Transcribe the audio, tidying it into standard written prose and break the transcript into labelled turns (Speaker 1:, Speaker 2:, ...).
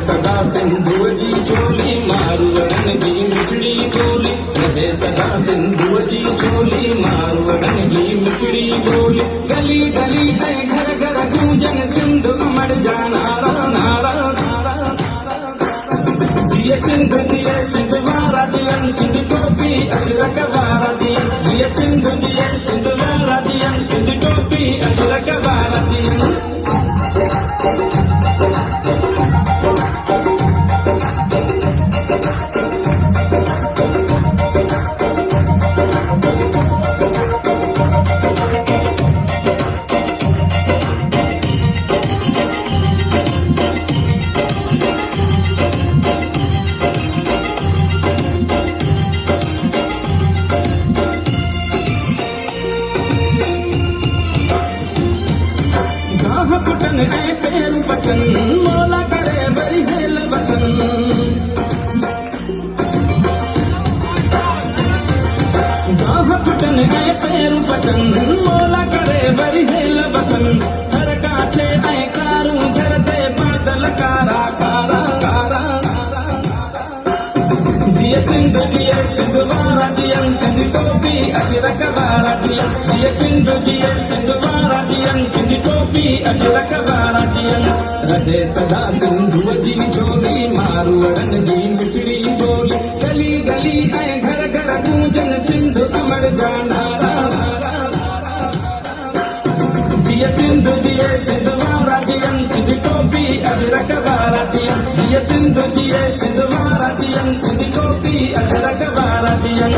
Speaker 1: सदा सिंधु जी चोली मारवड़न जी मिठड़ी बोली, रहे सदा सिंधु जी चोली मारवड़न जी मिठड़ी बोली। गली गली ऐं घर घर गूंजन सिंधु अमर जा नारा नारा नारा। दिए सिंधु वारा दियन सिंध टोपी अजरक वारा दियन, दिए सिंधु वारा दियन सिंध टोपी अजरक वारा दियन। पुटन ऐं पेर बचन मोला करे वरी हेल बसन। गाह पुटन ऐं पेर बचन मोला करे वरी हेल बसन। हर काछे ऐं कारूं झरते बादल कारा कारा कारा। जिए सिंधु वारा दियन सिंध टोपी अजरक वारा दियन, जिए सिंधु वारा दियन सिंध टोपी अजरक वारा दियन। रहे सदा सिंधु जी चोली मारवड़न जी मिठड़ी बोली, गली गली ऐं घर घर गूंजन सिंधु अमर जा नारा नारा। जिए सिंधु वारा दियन सिंध टोपी अजरक वारा दियन, जिए सिंधु वारा दियन सिंध टोपी अजरक वारा दियन।